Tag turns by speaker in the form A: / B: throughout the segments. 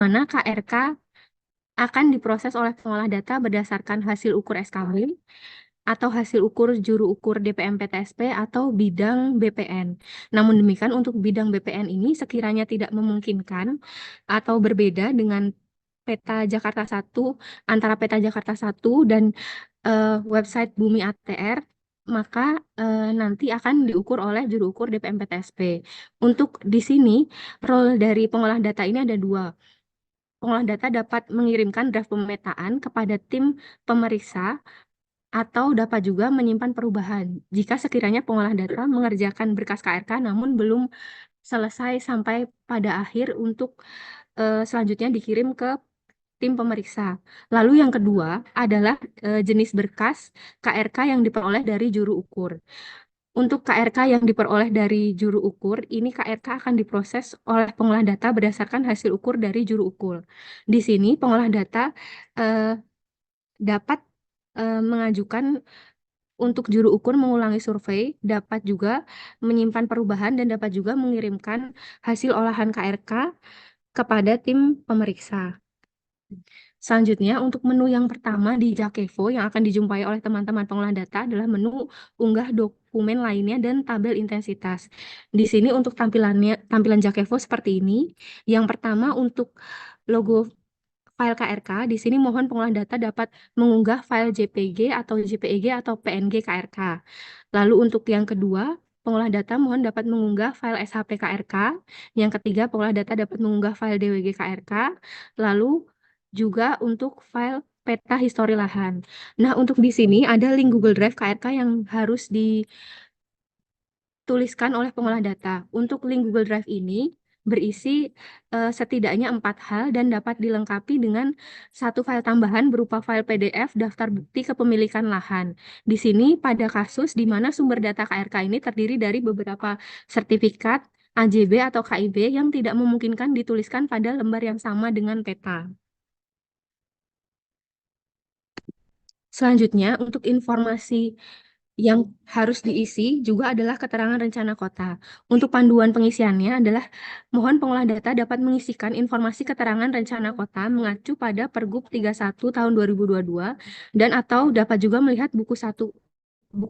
A: mana KRK akan diproses oleh pengolah data berdasarkan hasil ukur SKB atau hasil ukur juru ukur DPM PTSP atau bidang BPN. Namun demikian untuk bidang BPN ini sekiranya tidak memungkinkan atau berbeda dengan peta Jakarta 1 antara peta Jakarta 1 dan website Bumi ATR, maka nanti akan diukur oleh juru ukur DPM PTSP. Untuk di sini role dari pengolah data ini ada dua. Pengolah data dapat mengirimkan draft pemetaan kepada tim pemeriksa atau dapat juga menyimpan perubahan jika sekiranya pengolah data mengerjakan berkas KRK namun belum selesai sampai pada akhir untuk selanjutnya dikirim ke tim pemeriksa. Lalu yang kedua adalah jenis berkas KRK yang diperoleh dari juru ukur. Untuk KRK yang diperoleh dari juru ukur, ini KRK akan diproses oleh pengolah data berdasarkan hasil ukur dari juru ukur. Di sini pengolah data eh, dapat mengajukan untuk juru ukur mengulangi survei, dapat juga menyimpan perubahan dan dapat juga mengirimkan hasil olahan KRK kepada tim pemeriksa. Selanjutnya, untuk menu yang pertama di Jakevo yang akan dijumpai oleh teman-teman pengolah data adalah menu unggah dokumen lainnya dan tabel intensitas. Di sini untuk tampilan Jakevo seperti ini. Yang pertama untuk logo file KRK, di sini mohon pengolah data dapat mengunggah file JPG atau JPEG atau PNG KRK. Lalu untuk yang kedua, pengolah data mohon dapat mengunggah file SHP KRK. Yang ketiga, pengolah data dapat mengunggah file DWG KRK. Lalu juga untuk file peta histori lahan. Nah, untuk di sini ada link Google Drive KRK yang harus dituliskan oleh pengolah data. Untuk link Google Drive ini berisi setidaknya 4 hal dan dapat dilengkapi dengan satu file tambahan berupa file PDF daftar bukti kepemilikan lahan. Di sini pada kasus di mana sumber data KRK ini terdiri dari beberapa sertifikat AJB atau KIB yang tidak memungkinkan dituliskan pada lembar yang sama dengan peta. Selanjutnya, untuk informasi yang harus diisi juga adalah keterangan rencana kota. Untuk panduan pengisiannya adalah mohon pengolah data dapat mengisikan informasi keterangan rencana kota mengacu pada Pergub 31 tahun 2022 dan atau dapat juga melihat buku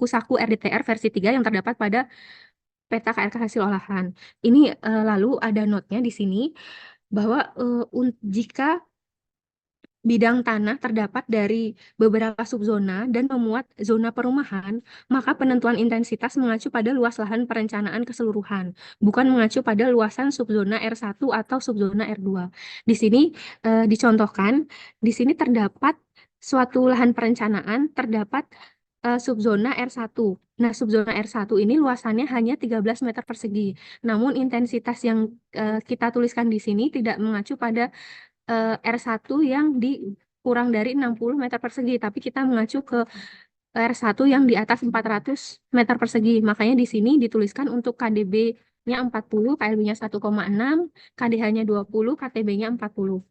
A: saku RDTR versi 3 yang terdapat pada peta KRK hasil olahan. Ini lalu ada notnya di sini bahwa jika bidang tanah terdapat dari beberapa subzona dan memuat zona perumahan, maka penentuan intensitas mengacu pada luas lahan perencanaan keseluruhan, bukan mengacu pada luasan subzona R1 atau subzona R2. Di sini dicontohkan, di sini terdapat suatu lahan perencanaan, terdapat subzona R1. Nah, subzona R1 ini luasannya hanya 13 meter persegi. Namun intensitas yang kita tuliskan di sini tidak mengacu pada R1 yang kurang dari 60 meter persegi, tapi kita mengacu ke R1 yang di atas 400 meter persegi. Makanya di sini dituliskan untuk KDB-nya 40, KLB-nya 1,6, KDH-nya 20, KTB-nya 40.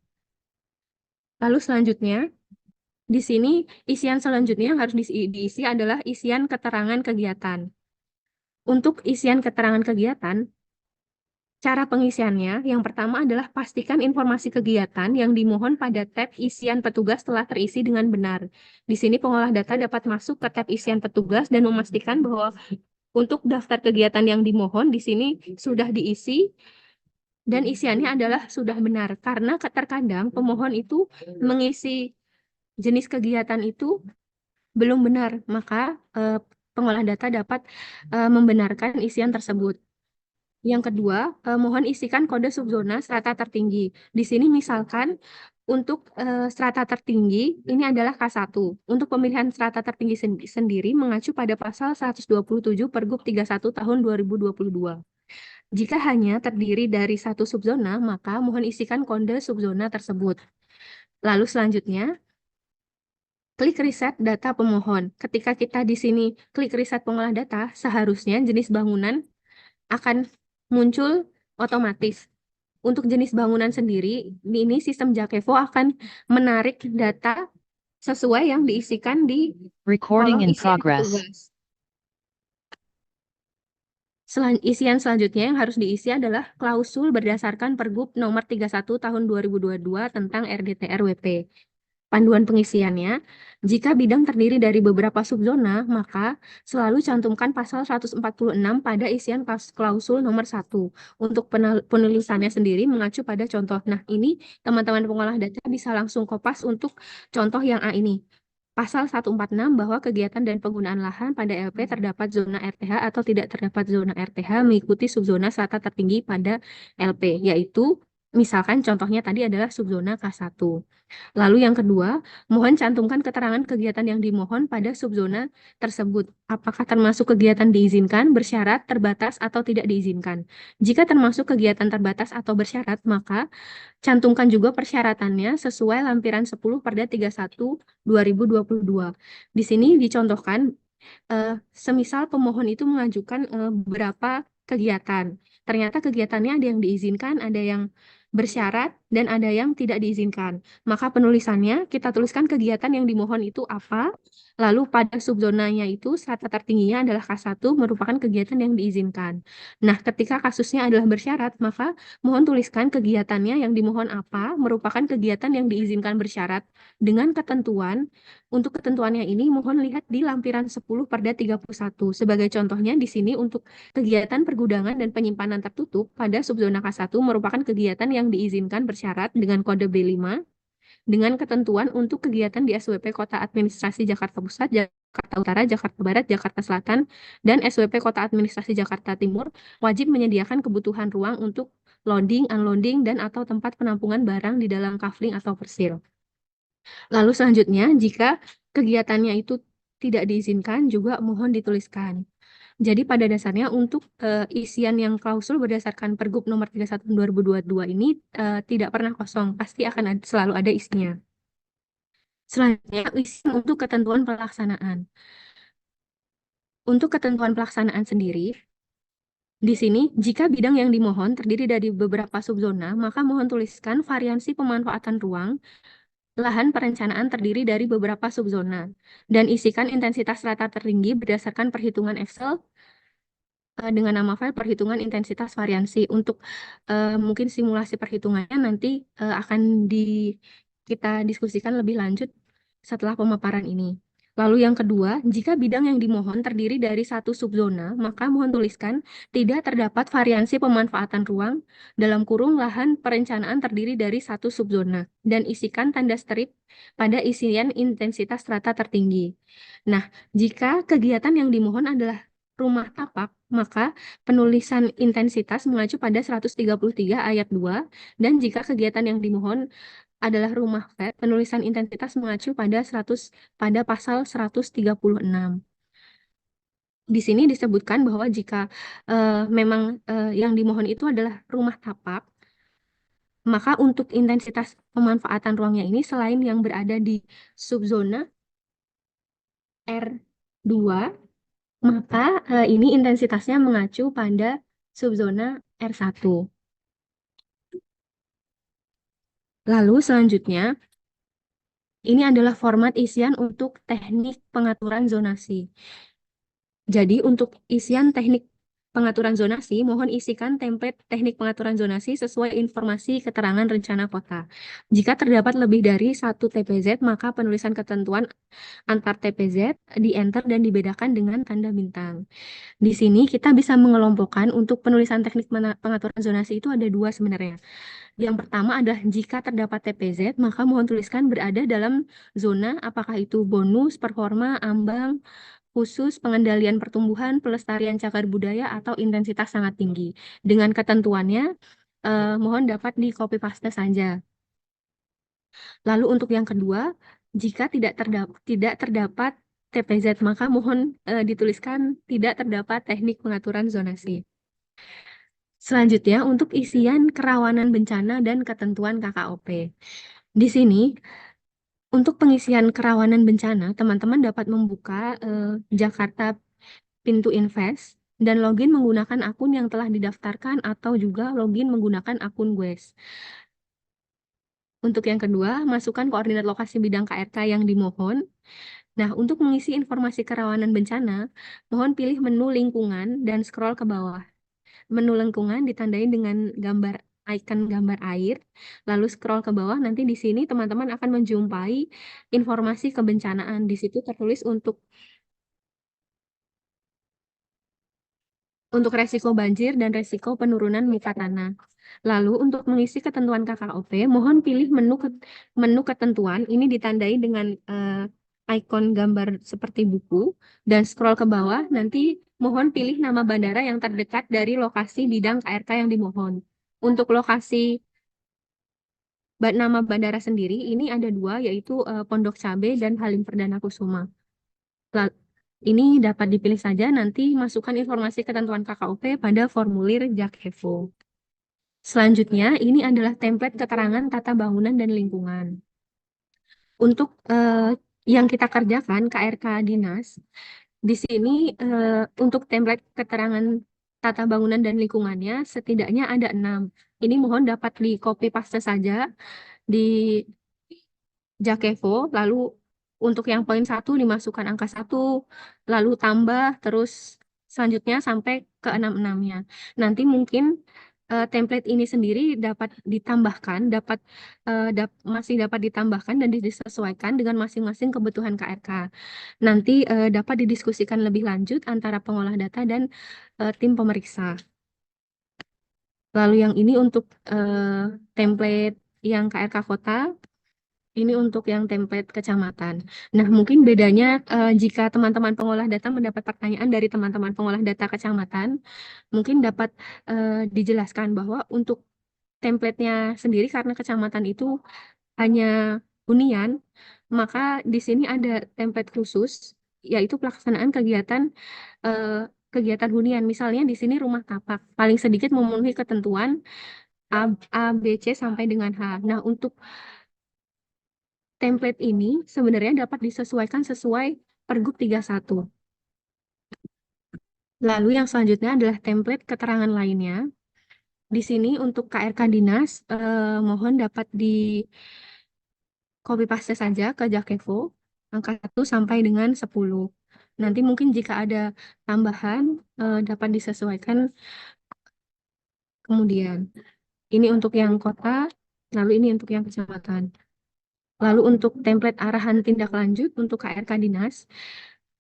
A: Lalu selanjutnya, di sini isian selanjutnya yang harus diisi adalah isian keterangan kegiatan. Untuk isian keterangan kegiatan, cara pengisiannya, yang pertama adalah pastikan informasi kegiatan yang dimohon pada tab isian petugas telah terisi dengan benar. Di sini pengolah data dapat masuk ke tab isian petugas dan memastikan bahwa untuk daftar kegiatan yang dimohon di sini sudah diisi dan isiannya adalah sudah benar. Karena terkadang pemohon itu mengisi jenis kegiatan itu belum benar, maka pengolah data dapat membenarkan isian tersebut. Yang kedua, mohon isikan kode subzona strata tertinggi. Di sini misalkan untuk strata tertinggi ini adalah K1. Untuk pemilihan strata tertinggi sendiri mengacu pada pasal 127 Pergub 31 tahun 2022. Jika hanya terdiri dari satu subzona, maka mohon isikan kode subzona tersebut. Lalu selanjutnya, klik riset data pemohon. Ketika kita di sini klik riset pengolah data, seharusnya jenis bangunan akan muncul otomatis. Untuk jenis bangunan sendiri, ini sistem Jakevo akan menarik data sesuai yang diisikan di
B: Recording
A: kolom
B: in
A: isian
B: progress.
A: petugas. Isian selanjutnya yang harus diisi adalah klausul berdasarkan Pergub nomor 31 tahun 2022 tentang RDTR-WP. Panduan pengisiannya, jika bidang terdiri dari beberapa subzona, maka selalu cantumkan pasal 146 pada isian klausul nomor 1. Untuk penulisannya sendiri mengacu pada contoh. Nah, ini teman-teman pengolah data bisa langsung kopas untuk contoh yang A ini. Pasal 146 bahwa kegiatan dan penggunaan lahan pada LP terdapat zona RTH atau tidak terdapat zona RTH mengikuti subzona strata tertinggi pada LP, yaitu misalkan contohnya tadi adalah subzona K1. Lalu yang kedua, mohon cantumkan keterangan kegiatan yang dimohon pada subzona tersebut. Apakah termasuk kegiatan diizinkan, bersyarat, terbatas, atau tidak diizinkan? Jika termasuk kegiatan terbatas atau bersyarat, maka cantumkan juga persyaratannya sesuai lampiran 10 Perda 31 2022. Di sini dicontohkan, semisal pemohon itu mengajukan beberapa kegiatan. Ternyata kegiatannya ada yang diizinkan, ada yang bersyarat, dan ada yang tidak diizinkan. Maka penulisannya kita tuliskan kegiatan yang dimohon itu apa, lalu pada subzonanya itu strata tertingginya adalah K1 merupakan kegiatan yang diizinkan. Nah, ketika kasusnya adalah bersyarat, maka mohon tuliskan kegiatannya yang dimohon apa merupakan kegiatan yang diizinkan bersyarat dengan ketentuan. Untuk ketentuannya ini mohon lihat di lampiran 10 Perda 31. Sebagai contohnya di sini untuk kegiatan pergudangan dan penyimpanan tertutup pada subzona K1 merupakan kegiatan yang diizinkan bersyarat dengan kode B5 dengan ketentuan untuk kegiatan di SWP Kota Administrasi Jakarta Pusat, Jakarta Utara, Jakarta Barat, Jakarta Selatan, dan SWP Kota Administrasi Jakarta Timur wajib menyediakan kebutuhan ruang untuk loading, unloading, dan atau tempat penampungan barang di dalam kafling atau persil. Lalu selanjutnya, jika kegiatannya itu tidak diizinkan, juga mohon dituliskan. Jadi pada dasarnya untuk isian yang klausul berdasarkan Pergub nomor 31 tahun 2022 ini tidak pernah kosong, pasti akan selalu ada isinya. Selanjutnya, isian untuk ketentuan pelaksanaan. Untuk ketentuan pelaksanaan sendiri, di sini, jika bidang yang dimohon terdiri dari beberapa subzona, maka mohon tuliskan variansi pemanfaatan ruang lahan perencanaan terdiri dari beberapa subzona dan isikan intensitas rata tertinggi berdasarkan perhitungan Excel dengan nama file perhitungan intensitas variansi. Untuk mungkin simulasi perhitungannya nanti akan kita diskusikan lebih lanjut setelah pemaparan ini. Lalu yang kedua, jika bidang yang dimohon terdiri dari satu subzona, maka mohon tuliskan tidak terdapat variansi pemanfaatan ruang dalam kurung lahan perencanaan terdiri dari satu subzona dan isikan tanda strip pada isian intensitas strata tertinggi. Nah, jika kegiatan yang dimohon adalah rumah tapak, maka penulisan intensitas mengacu pada 133 ayat 2, dan jika kegiatan yang dimohon adalah rumah flat, penulisan intensitas mengacu pada pasal 136. Di sini disebutkan bahwa jika memang yang dimohon itu adalah rumah tapak, maka untuk intensitas pemanfaatan ruangnya ini selain yang berada di subzona R2, maka ini intensitasnya mengacu pada subzona R1. Lalu selanjutnya, ini adalah format isian untuk teknik pengaturan zonasi. Jadi untuk isian teknik pengaturan zonasi, mohon isikan template teknik pengaturan zonasi sesuai informasi keterangan rencana kota. Jika terdapat lebih dari satu TPZ, maka penulisan ketentuan antar TPZ di-enter dan dibedakan dengan tanda bintang. Di sini kita bisa mengelompokkan untuk penulisan teknik pengaturan zonasi itu ada dua sebenarnya. Yang pertama adalah jika terdapat TPZ, maka mohon tuliskan berada dalam zona apakah itu bonus, performa, ambang, khusus, pengendalian pertumbuhan, pelestarian cagar budaya, atau intensitas sangat tinggi. Dengan ketentuannya, mohon dapat di copy paste saja. Lalu untuk yang kedua, jika tidak terdapat TPZ, maka mohon dituliskan tidak terdapat teknik pengaturan zonasi. Selanjutnya, untuk isian kerawanan bencana dan ketentuan KKOP. Di sini, untuk pengisian kerawanan bencana, teman-teman dapat membuka Jakarta Pintu Invest dan login menggunakan akun yang telah didaftarkan atau juga login menggunakan akun GWES. Untuk yang kedua, masukkan koordinat lokasi bidang KRK yang dimohon. Nah, untuk mengisi informasi kerawanan bencana, mohon pilih menu lingkungan dan scroll ke bawah. Menu lingkungan ditandai dengan gambar icon gambar air, lalu scroll ke bawah. Nanti di sini teman-teman akan menjumpai informasi kebencanaan. Di situ tertulis untuk resiko banjir dan resiko penurunan muka tanah. Lalu untuk mengisi ketentuan KKOP, mohon pilih menu ketentuan. Ini ditandai dengan ikon gambar seperti buku dan scroll ke bawah. Nanti mohon pilih nama bandara yang terdekat dari lokasi bidang KRK yang dimohon. Untuk lokasi nama bandara sendiri ini ada dua, yaitu Pondok Cabe dan Halim Perdana Kusuma. La- Ini dapat dipilih saja, nanti masukkan informasi ketentuan KKUP pada formulir Jakevo. Selanjutnya, ini adalah template keterangan tata bangunan dan lingkungan. Untuk yang kita kerjakan, KRK Dinas, di sini untuk template keterangan tata bangunan dan lingkungannya setidaknya ada 6. Ini mohon dapat di copy paste saja di Jakevo, lalu untuk yang poin 1 dimasukkan angka 1, lalu tambah, terus selanjutnya sampai ke 66-nya. Nanti mungkin template ini sendiri dapat ditambahkan, masih dapat ditambahkan dan disesuaikan dengan masing-masing kebutuhan KRK. Nanti dapat didiskusikan lebih lanjut antara pengolah data dan tim pemeriksa. Lalu yang ini untuk template yang KRK Kota. Ini untuk yang template kecamatan. Nah, mungkin bedanya jika teman-teman pengolah data mendapat pertanyaan dari teman-teman pengolah data kecamatan, mungkin dapat dijelaskan bahwa untuk template-nya sendiri karena kecamatan itu hanya hunian, maka di sini ada template khusus, yaitu pelaksanaan eh, kegiatan hunian. Misalnya di sini rumah tapak, paling sedikit memenuhi ketentuan A, A, B, C sampai dengan H. Nah, untuk template ini sebenarnya dapat disesuaikan sesuai Pergub 31. Lalu yang selanjutnya adalah template keterangan lainnya. Di sini untuk KRK Dinas, mohon dapat di copy paste saja ke Jakevo, angka 1 sampai dengan 10. Nanti mungkin jika ada tambahan, dapat disesuaikan kemudian. Ini untuk yang kota, lalu ini untuk yang kecamatan. Lalu untuk template arahan tindak lanjut untuk KRK Dinas,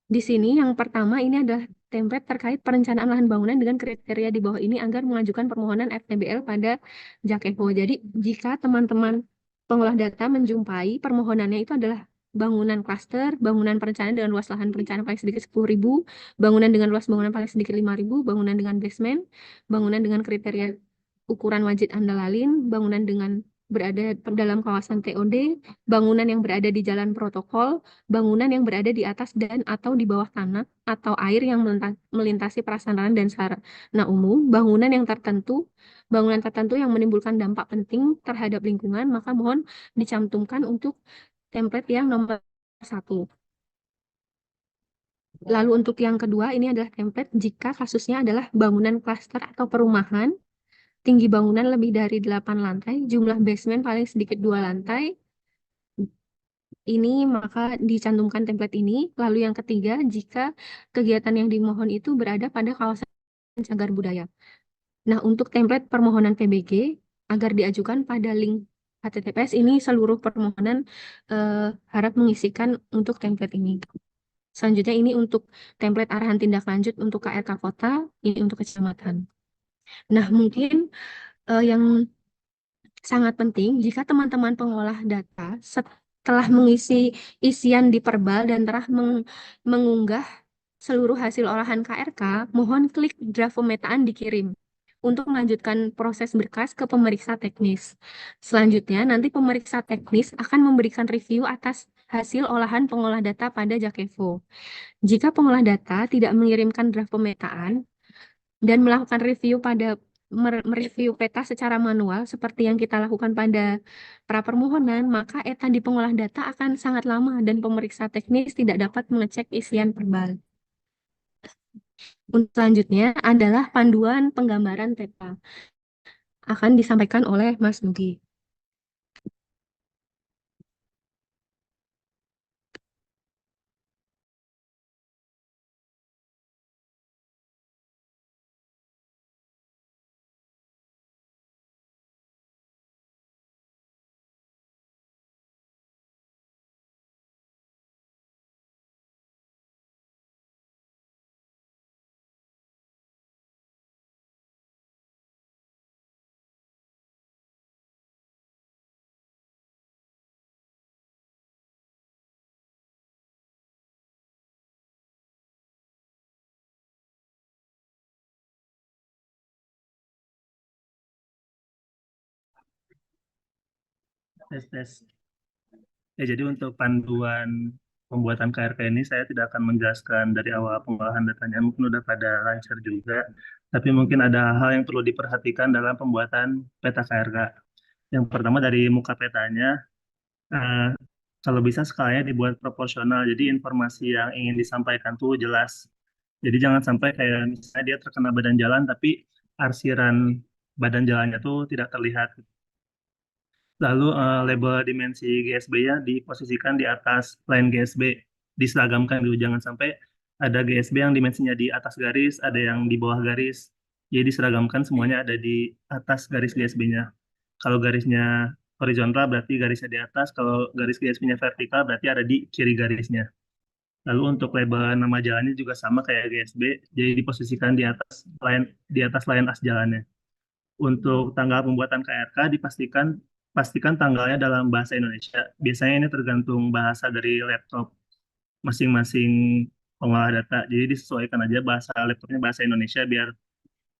A: di sini yang pertama ini adalah template terkait perencanaan lahan bangunan dengan kriteria di bawah ini agar mengajukan permohonan FTBL pada Jakevo. Jadi jika teman-teman pengolah data menjumpai permohonannya itu adalah bangunan klaster, bangunan perencanaan dengan luas lahan perencanaan paling sedikit 10.000, bangunan dengan luas bangunan paling sedikit 5.000, bangunan dengan basement, bangunan dengan kriteria ukuran wajib andalalin, bangunan dengan berada dalam kawasan TOD, bangunan yang berada di jalan protokol, bangunan yang berada di atas dan atau di bawah tanah atau air yang melintasi prasarana dan sarana umum, bangunan tertentu yang menimbulkan dampak penting terhadap lingkungan, maka mohon dicantumkan untuk template yang nomor 1. Lalu untuk yang kedua, ini adalah template jika kasusnya adalah bangunan klaster atau perumahan, tinggi bangunan lebih dari 8 lantai, jumlah basement paling sedikit 2 lantai, ini maka dicantumkan template ini. Lalu yang ketiga, jika kegiatan yang dimohon itu berada pada kawasan cagar budaya. Nah, untuk template permohonan PBG agar diajukan pada link HTTPS ini seluruh permohonan harap mengisikan untuk template ini. Selanjutnya ini untuk template arahan tindak lanjut untuk KRK Kota, ini untuk kecamatan. Nah, mungkin yang sangat penting jika teman-teman pengolah data setelah mengisi isian di Perbal dan telah mengunggah seluruh hasil olahan KRK, mohon klik draft pemetaan dikirim untuk melanjutkan proses berkas ke pemeriksa teknis. Selanjutnya, nanti pemeriksa teknis akan memberikan review atas hasil olahan pengolah data pada Jakevo. Jika pengolah data tidak mengirimkan draft pemetaan, dan melakukan review mereview peta secara manual seperti yang kita lakukan pada pra permohonan, maka ETA di pengolah data akan sangat lama dan pemeriksa teknis tidak dapat mengecek isian perbal. Untuk selanjutnya adalah panduan penggambaran peta. Akan disampaikan oleh Mas Nugi.
B: Tes tes. Ya, jadi untuk panduan pembuatan KRK ini saya tidak akan menjelaskan dari awal pengolahan datanya, mungkin udah pada lancar juga. Tapi mungkin ada hal yang perlu diperhatikan dalam pembuatan peta KRK. Yang pertama dari muka petanya, eh, kalau bisa skalanya dibuat proporsional, jadi informasi yang ingin disampaikan tuh jelas. Jadi jangan sampai kayak misalnya dia terkena badan jalan, tapi arsiran badan jalannya tuh tidak terlihat. Lalu label dimensi GSB-nya diposisikan di atas line GSB, diseragamkan dulu. Jangan sampai ada GSB yang dimensinya di atas garis, ada yang di bawah garis. Jadi diseragamkan semuanya ada di atas garis GSB-nya. Kalau garisnya horizontal berarti garisnya di atas, kalau garis GSB-nya vertikal berarti ada di kiri garisnya. Lalu untuk label nama jalannya juga sama kayak GSB, jadi diposisikan di atas line as jalannya. Untuk tanggal pembuatan KRK pastikan tanggalnya dalam bahasa Indonesia. Biasanya ini tergantung bahasa dari laptop masing-masing pengolah data. Jadi disesuaikan aja bahasa laptopnya bahasa Indonesia biar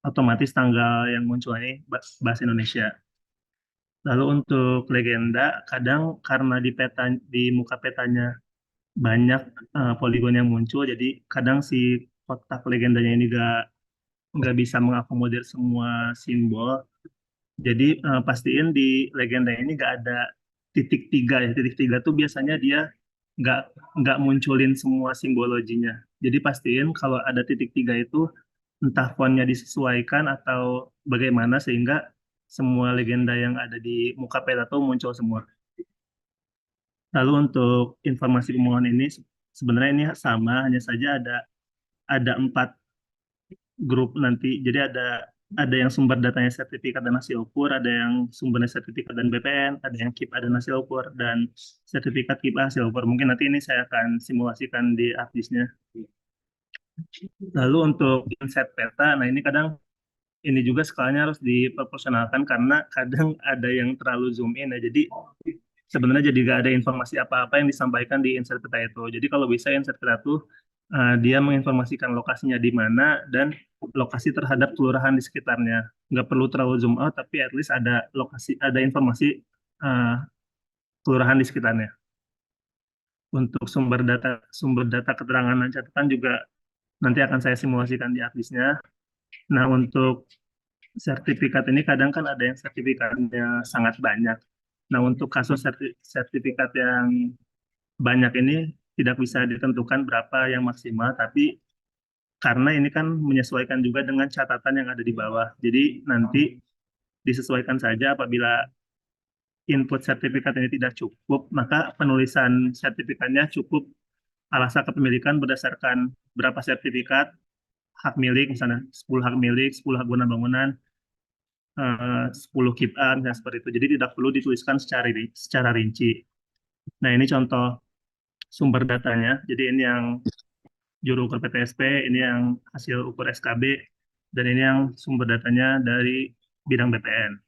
B: otomatis tanggal yang munculnya bahasa Indonesia. Lalu untuk legenda, kadang karena di muka petanya banyak poligon yang muncul, jadi kadang si kotak legendanya ini nggak bisa mengakomodir semua simbol. Jadi pastiin di legenda ini nggak ada titik tiga ya. Titik tiga tuh biasanya dia nggak nggak munculin semua simbologinya. Jadi pastiin kalau ada titik tiga itu entah fontnya disesuaikan atau bagaimana sehingga semua legenda yang ada di muka peta tuh muncul semua. Lalu untuk informasi pemohon ini sebenarnya ini sama, hanya saja ada 4 grup nanti. Jadi ada yang sumber datanya sertifikat dan hasil ukur, ada yang sumbernya sertifikat dan BPN, ada yang KIP dan hasil ukur, dan sertifikat KIP hasil ukur. Mungkin nanti ini saya akan simulasikan di artisnya. Lalu untuk inset peta, nah ini kadang ini juga skalanya harus diproporsionalkan karena kadang ada yang terlalu zoom in ya. Jadi sebenarnya jadi nggak ada informasi apa-apa yang disampaikan di insert peta itu. Jadi kalau bisa insert peta itu dia menginformasikan lokasinya di mana dan lokasi terhadap kelurahan di sekitarnya. Nggak perlu terlalu zoom out, tapi at least ada informasi uh, kelurahan di sekitarnya. Untuk sumber data keterangan dan catatan juga nanti akan saya simulasikan di artisnya. Nah, untuk sertifikat ini kadang kan ada yang sertifikatnya sangat banyak. Nah, untuk kasus sertifikat yang banyak ini tidak bisa ditentukan berapa yang maksimal, tapi karena ini kan menyesuaikan juga dengan catatan yang ada di bawah. Jadi nanti disesuaikan saja apabila input sertifikat ini tidak cukup, maka penulisan sertifikatnya cukup alasan kepemilikan berdasarkan berapa sertifikat, hak milik, misalnya 10 hak milik, 10 hak guna bangunan, 10 KIP A, misalnya seperti itu. Jadi tidak perlu dituliskan secara rinci. Nah, ini contoh sumber datanya. Jadi ini yang juru ukur PTSP, ini yang hasil ukur SKB, dan ini yang sumber datanya dari bidang BPN.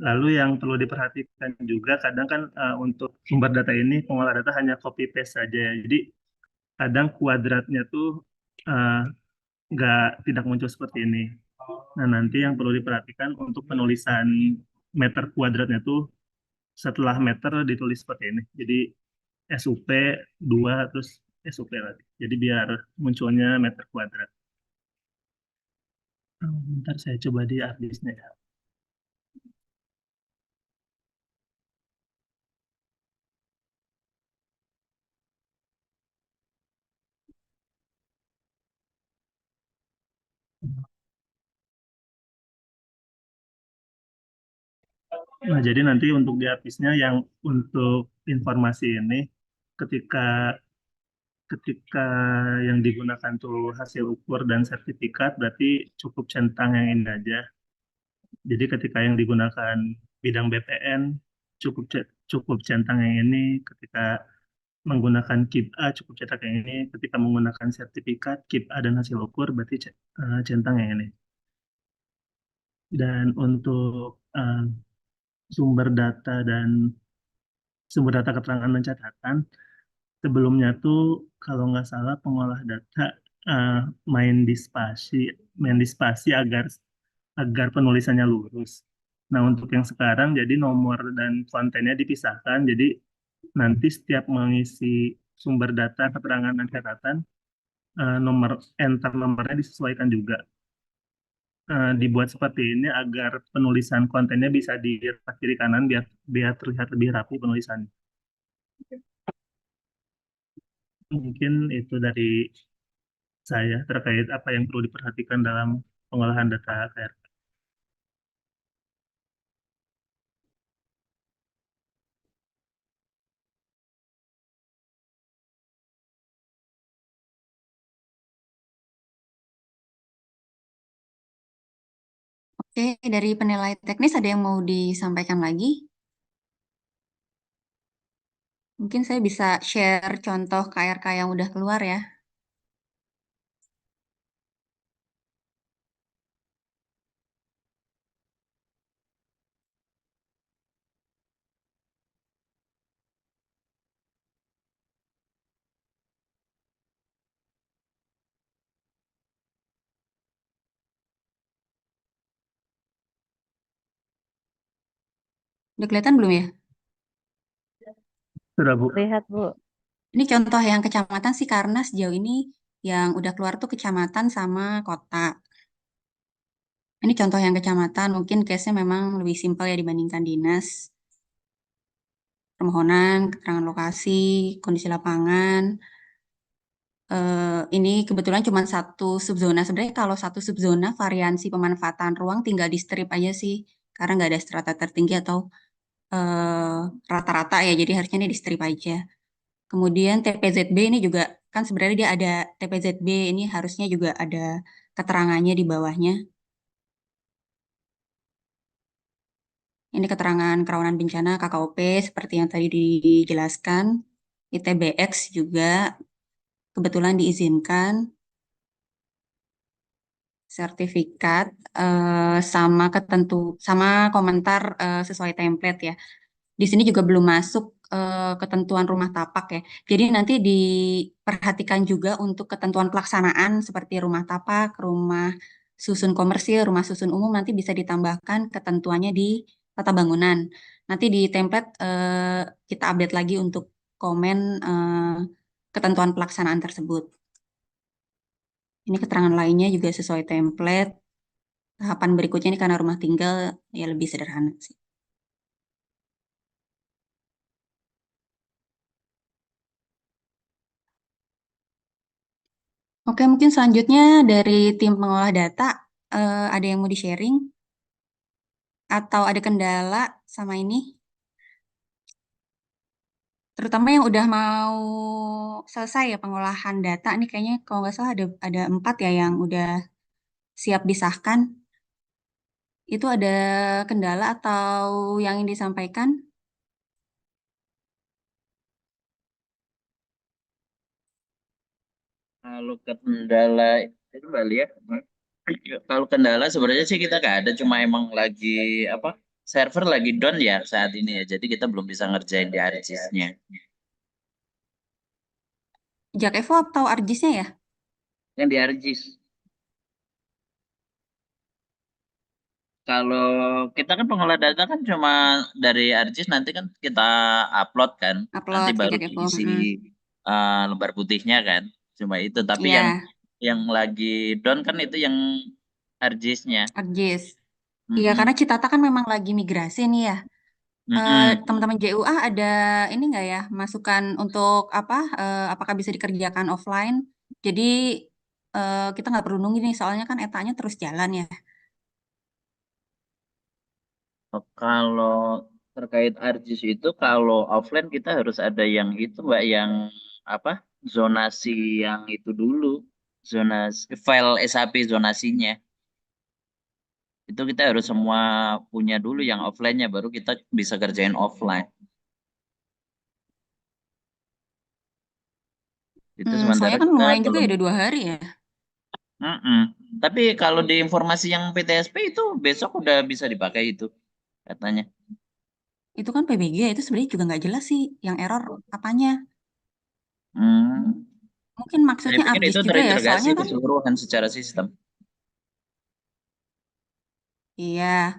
B: Lalu yang perlu diperhatikan juga kadang kan untuk sumber data ini pengolah data hanya copy paste saja ya. Jadi kadang kuadratnya tuh eh, nggak tidak muncul seperti ini. Nah, nanti yang perlu diperhatikan untuk penulisan meter kuadratnya tuh setelah meter ditulis seperti ini. Jadi SUP 2 terus SUP lagi. Jadi biar munculnya meter kuadrat. Bentar saya coba di artisnya ya. Nah, jadi nanti untuk di artisnya yang untuk informasi ini ketika ketika yang digunakan tuh hasil ukur dan sertifikat berarti cukup centang yang ini aja. Jadi ketika yang digunakan bidang BPN cukup centang yang ini, ketika menggunakan KIP A cukup cetak yang ini, ketika menggunakan sertifikat KIP A dan hasil ukur berarti centang yang ini. Dan untuk sumber data dan sumber data keterangan dan catatan sebelumnya tuh kalau nggak salah pengolah data eh, main di spasi agar agar penulisannya lurus. Nah, untuk yang sekarang jadi nomor dan kontennya dipisahkan. Jadi nanti setiap mengisi sumber data, keterangan dan catatan, nomor enter nomornya disesuaikan juga. Dibuat seperti ini agar penulisan kontennya bisa dilihat kiri kanan biar biar terlihat lebih rapi penulisannya. Mungkin itu dari saya terkait apa yang perlu diperhatikan dalam pengolahan data KRK.
C: Oke, dari penilai teknis ada yang mau disampaikan lagi? Mungkin saya bisa share contoh KRK yang udah keluar ya. Udah kelihatan belum ya?
B: Sudah, Bu.
D: Lihat, Bu.
C: Ini contoh yang kecamatan sih karena sejauh ini yang udah keluar tuh kecamatan sama kota. Ini contoh yang kecamatan, mungkin case-nya memang lebih simpel ya dibandingkan dinas. Permohonan, keterangan lokasi, kondisi lapangan. Ini kebetulan cuma satu subzona. Sebenarnya kalau satu subzona variansi pemanfaatan ruang tinggal di strip aja sih, karena nggak ada strata tertinggi atau eh, rata-rata ya, jadi harusnya ini di strip aja. Kemudian TPZB ini juga kan sebenarnya dia ada TPZB ini harusnya juga ada keterangannya di bawahnya. Ini keterangan kerawanan bencana KKOP seperti yang tadi dijelaskan. ITBX juga kebetulan diizinkan sertifikat sama sama komentar sesuai template ya. Di sini juga belum masuk ketentuan rumah tapak ya. Jadi nanti diperhatikan juga untuk ketentuan pelaksanaan seperti rumah tapak, rumah susun komersil, rumah susun umum nanti bisa ditambahkan ketentuannya di tata bangunan. Nanti di template kita update lagi untuk komen ketentuan pelaksanaan tersebut. Ini keterangan lainnya juga sesuai template. Tahapan berikutnya ini karena rumah tinggal ya lebih sederhana sih. Oke, mungkin selanjutnya dari tim pengolah data, ada yang mau di-sharing atau ada kendala sama ini? Terutama yang udah mau selesai ya pengolahan data, nih kayaknya kalau nggak salah ada 4 ya yang udah siap disahkan. Itu ada kendala atau yang ingin disampaikan?
E: Kalau kendala itu Bali ya. Kalau kendala sebenarnya sih kita nggak ada, cuma emang lagi apa server lagi down ya saat ini ya. Jadi kita belum bisa ngerjain di ArcGIS-nya.
C: Jak Evo atau ArcGIS-nya ya?
E: Yang di ArcGIS. Kalau kita kan pengolah data kan cuma dari ArcGIS nanti kan kita upload kan. Nanti
C: Upload ke
E: baru
C: Jak Evo.
E: diisi lembar putihnya kan. Cuma itu. Tapi yang
C: Iya,
E: yang lagi down kan itu yang ArcGIS-nya.
C: ArcGIS. Iya, karena
E: Mm-mm.
C: Citata kan memang lagi migrasi nih ya.
E: Mm-mm.
C: Teman-teman JUA ada ini nggak ya masukan untuk apa? Apakah bisa dikerjakan offline? Jadi kita nggak perlu nunggu nih, soalnya kan etanya terus jalan ya.
E: Oh, kalau terkait ArcGIS itu kalau offline kita harus ada yang itu Mbak yang apa? Zonasi yang itu dulu. Zonasi file SAP zonasinya. Itu kita harus semua punya dulu yang offline-nya baru kita bisa kerjain offline. Itu sementara
C: Soalnya kan
E: kita
C: lumayan juga ya
E: belum.
C: udah 2 hari ya.
E: Mm-mm. Tapi kalau di informasi yang PTSP itu besok udah bisa dipakai itu katanya.
C: Itu kan PBG ya, itu sebenarnya juga nggak jelas sih yang error apanya.
E: Hmm.
C: Mungkin
E: Saya
C: maksudnya
E: pikir
C: ArcGIS
E: itu
C: juga ya,
E: terintegrasi
C: soalnya kan
E: keseluruhan secara sistem.
C: iya.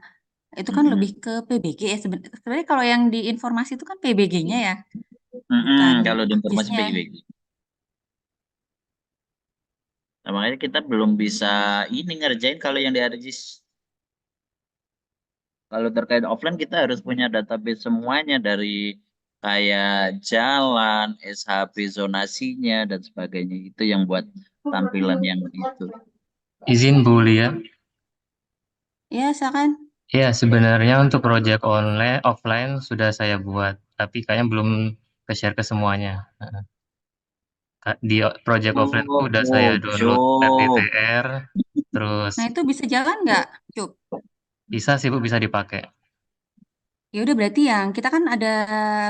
C: Itu kan
E: Mm-mm.
C: lebih ke PBG ya sebenarnya kalau yang di informasi itu kan PBG-nya ya, bukan
E: Kalau di informasi
C: ARJIS-nya.
E: PIBG. Nah, makanya kita belum bisa ini ngerjain kalau yang di ARJIS. Kalau terkait offline kita harus punya database semuanya dari kayak jalan, SHP zonasinya dan sebagainya. Itu yang buat tampilan yang itu.
D: Izin Bu Lia.
C: Ya, silakan.
D: Ya, sebenarnya untuk project online, offline sudah saya buat, tapi kayaknya belum ke-share ke semuanya. Di project offline itu udah saya
E: Oh,
D: download
E: Cuk.
D: RDTR, terus
C: Nah, itu bisa jalan nggak, Cuk?
D: bisa sih Bu, bisa dipakai.
C: Ya udah berarti yang kita kan ada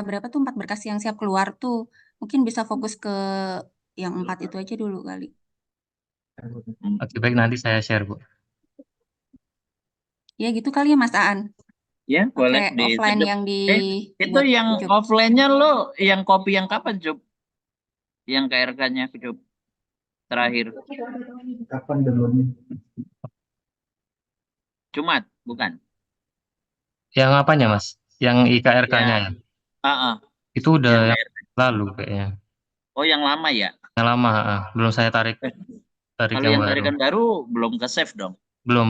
C: berapa tuh 4 berkas yang siap keluar tuh. Mungkin bisa fokus ke yang 4 itu aja dulu kali.
D: Oke, baik, nanti saya share Bu.
C: Ya gitu kali ya Mas Aan.
E: Ya, boleh
C: Pakai
E: di
C: offline yang
E: Eh, itu
C: dibuat
E: yang
C: Cuk.
E: offline-nya lo yang copy yang kapan, Cuk? Yang KRK-nya, Cuk, terakhir.
B: Kapan downloadnya?
E: Jumat, bukan?
D: Yang apanya Mas? Yang IKRK-nya
E: Ya,
D: ya?
E: ah,
D: Itu udah
E: yang
D: yang
E: KRK.
D: lalu kayaknya.
E: Oh, yang lama ya?
D: Yang lama, belum saya tarik
E: Eh,
D: tarik
E: kalau
D: yang
E: yang
D: baru.
E: tarikan baru belum ke save dong.
D: Belum.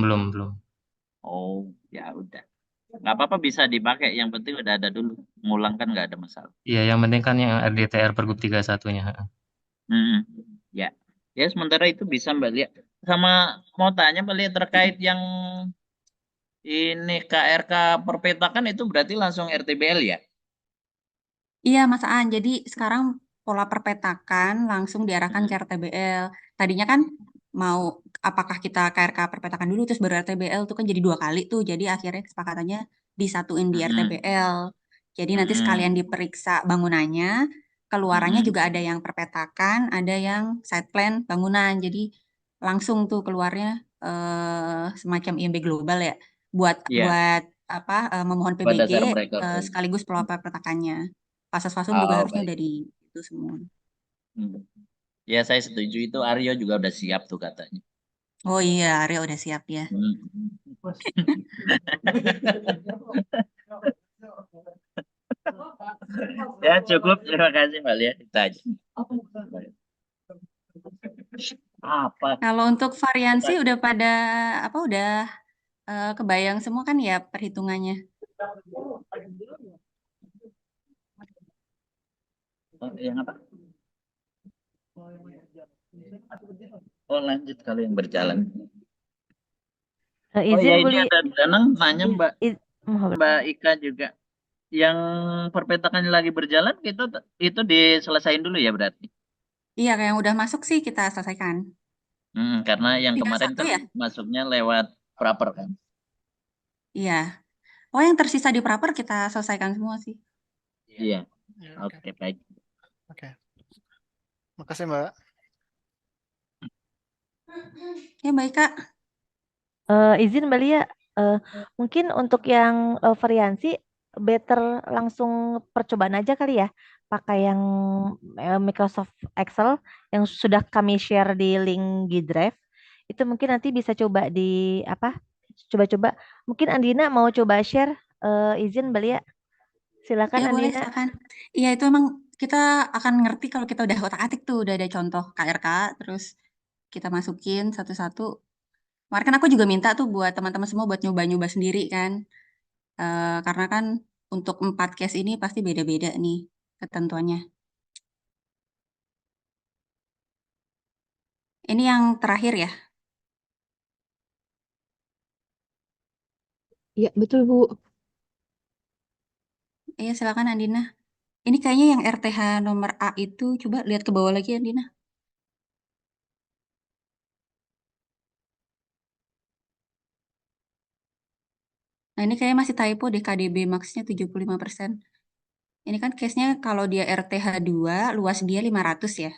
E: Oh, ya udah. Nggak apa-apa bisa dipakai. Yang penting udah ada dulu. Ngulang kan nggak ada masalah.
D: Iya, yang penting kan yang RDTR Pergub 31-nya.
E: Hmm, ya. Ya, sementara itu bisa Mbak Lia. Sama mau tanya Mbak Lia terkait yang ini KRK perpetakan itu berarti langsung RTBL ya?
C: Iya Mas Aan. Jadi sekarang pola perpetakan langsung diarahkan ke
E: Hmm,
C: RTBL. Tadinya kan mau apakah kita KRK perpetakan dulu terus baru RTBL tuh kan jadi 2 kali tuh. Jadi akhirnya kesepakatannya disatuin di
E: hmm,
C: RTBL. Jadi nanti sekalian
E: hmm,
C: diperiksa bangunannya, keluarannya
E: hmm.
C: juga ada yang perpetakan, ada yang site plan bangunan. Jadi langsung tuh keluarnya semacam IMB global ya buat
E: Iya,
C: buat apa memohon
E: pada
C: PBG
E: dasar mereka.
C: sekaligus pola perpetakannya. Fasum juga
E: Oh,
C: harusnya
E: baik.
C: udah di itu semua.
E: Hmm. Ya, saya setuju itu Aryo juga udah siap tuh katanya.
C: Oh iya, Arya udah siap ya.
E: Hmm. Ya, cukup. Terima kasih, Mbak Lia. Itu aja. Apa?
C: Kalau untuk variansi udah pada apa udah kebayang semua kan ya perhitungannya.
E: Yang apa? Oh, lanjut kalau yang berjalan. Oh ya,
F: Izin
E: ini
F: boleh
E: ada Danang nanya Mbak
F: mohon.
E: Mbak Ika juga. Yang perpetakannya lagi berjalan itu diselesain dulu ya berarti.
C: Iya, kayak yang udah masuk sih kita selesaikan.
E: Karena yang
C: Tinggal
E: kemarin
C: satu
E: kan
C: ya?
E: masuknya lewat proper kan.
C: Iya. Oh, yang tersisa di praper kita selesaikan semua sih.
E: Iya.
G: Ya,
E: Oke, baik.
G: oke. Makasih Mbak.
C: Ya, baik Kak.
F: Izin Mbak Lia, mungkin untuk yang variansi better langsung percobaan aja kali ya, pakai yang Microsoft Excel yang sudah kami share di link G Drive. Itu mungkin nanti bisa coba di apa? Coba-coba. Mungkin Andina mau coba share, izin Mbak Lia. Silakan
C: Ya, boleh
F: Andina.
C: silakan. Iya, itu emang kita akan ngerti kalau kita udah otak-atik tuh, udah ada contoh KRK, terus kita masukin satu-satu. Kemarin kan aku juga minta tuh buat teman-teman semua buat nyoba-nyoba sendiri kan. Karena kan untuk 4 case ini pasti beda-beda nih ketentuannya. Ini yang terakhir ya.
A: Iya, betul, Bu.
C: Iya, silakan Andina. Ini kayaknya yang RTH nomor A itu coba lihat ke bawah lagi Andina. Nah, ini kayaknya masih typo deh KDB max-nya 75%. Ini kan case-nya kalau dia RTH 2, luas dia 500 ya.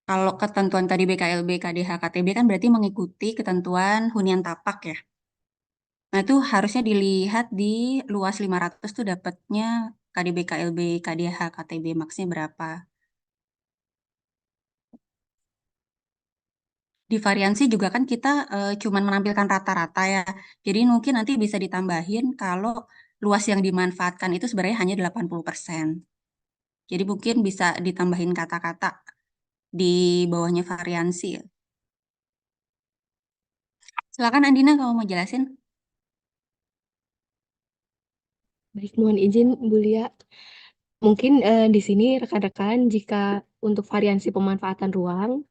C: Kalau ketentuan tadi BKLB, KDH, KTB kan berarti mengikuti ketentuan hunian tapak ya. Nah, itu harusnya dilihat di luas 500 tuh dapatnya KDB, KLB, KDH, KTB max-nya berapa. di variansi juga kan kita cuman menampilkan rata-rata ya. Jadi mungkin nanti bisa ditambahin kalau luas yang dimanfaatkan itu sebenarnya hanya 80%. Jadi mungkin bisa ditambahin kata-kata di bawahnya variansi. Silakan Andina kalau mau jelasin.
A: Baik, mohon izin Bu Lia. Mungkin di sini rekan-rekan jika untuk variansi pemanfaatan ruang,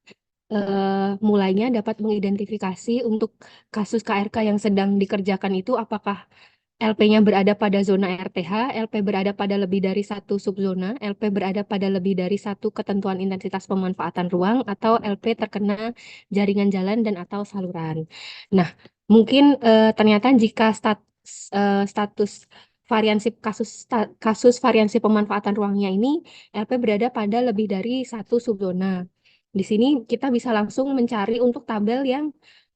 A: mulainya dapat mengidentifikasi untuk kasus KRK yang sedang dikerjakan itu apakah LP-nya berada pada zona RTH, LP berada pada lebih dari satu subzona, LP berada pada lebih dari satu ketentuan intensitas pemanfaatan ruang, atau LP terkena jaringan jalan dan atau saluran. Nah, mungkin ternyata jika status kasus variansi pemanfaatan ruangnya ini LP berada pada lebih dari satu subzona. Di sini kita bisa langsung mencari untuk tabel yang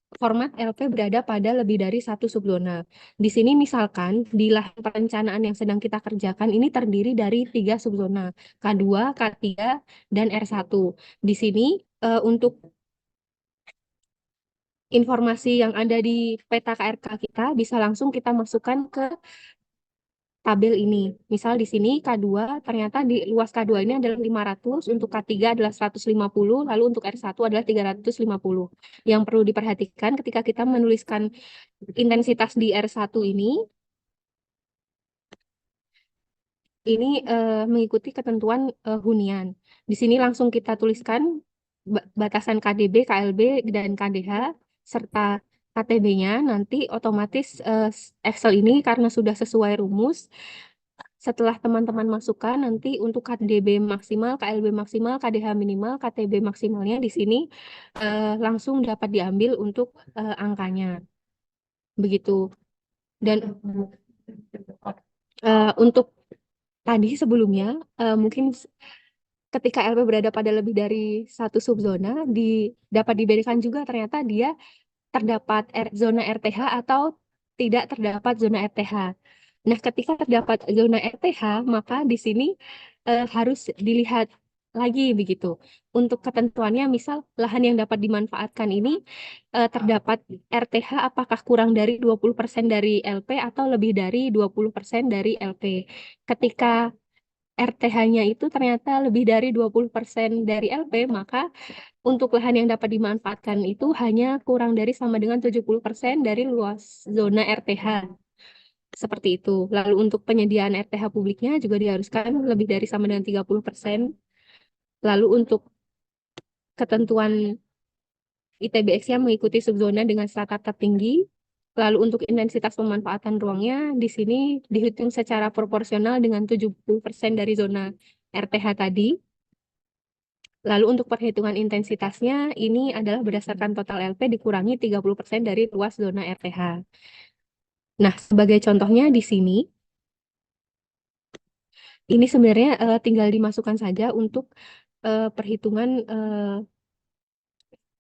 A: format LP berada pada lebih dari satu subzona. Di sini misalkan di lahan perencanaan yang sedang kita kerjakan ini terdiri dari 3 subzona, K2, K3, dan R1. Di sini untuk informasi yang ada di peta KRK kita bisa langsung kita masukkan ke tabel ini. Misal di sini K2, ternyata di luas K2 ini adalah 500, untuk K3 adalah 150, lalu untuk R1 adalah 350. Yang perlu diperhatikan ketika kita menuliskan intensitas di R1 ini mengikuti ketentuan hunian. Di sini langsung kita tuliskan batasan KDB, KLB, dan KDH, serta KTB-nya. Nanti otomatis Excel ini karena sudah sesuai rumus, setelah teman-teman masukkan, nanti untuk KDB maksimal, KLB maksimal, KDH minimal, KTB maksimalnya di sini langsung dapat diambil untuk angkanya. Begitu. Dan untuk tadi sebelumnya, mungkin ketika LP berada pada lebih dari satu subzona, dapat dibedakan juga ternyata dia terdapat zona RTH atau tidak terdapat zona RTH. Nah, ketika terdapat zona RTH, maka di sini harus dilihat lagi begitu. Untuk ketentuannya, misal lahan yang dapat dimanfaatkan ini terdapat RTH apakah kurang dari 20% dari LP atau lebih dari 20% dari LP. Ketika RTH-nya itu ternyata lebih dari 20% dari LP, maka untuk lahan yang dapat dimanfaatkan itu hanya kurang dari sama dengan 70% dari luas zona RTH. Seperti itu. Lalu untuk penyediaan RTH publiknya juga diharuskan lebih dari sama dengan 30%. Lalu untuk ketentuan ITBX-nya mengikuti subzona dengan strata tertinggi. Lalu untuk intensitas pemanfaatan ruangnya di sini dihitung secara proporsional dengan 70% dari zona RTH tadi. Lalu untuk perhitungan intensitasnya ini adalah berdasarkan total LP dikurangi 30% dari luas zona RTH. Nah, sebagai contohnya di sini, ini sebenarnya tinggal dimasukkan saja untuk perhitungan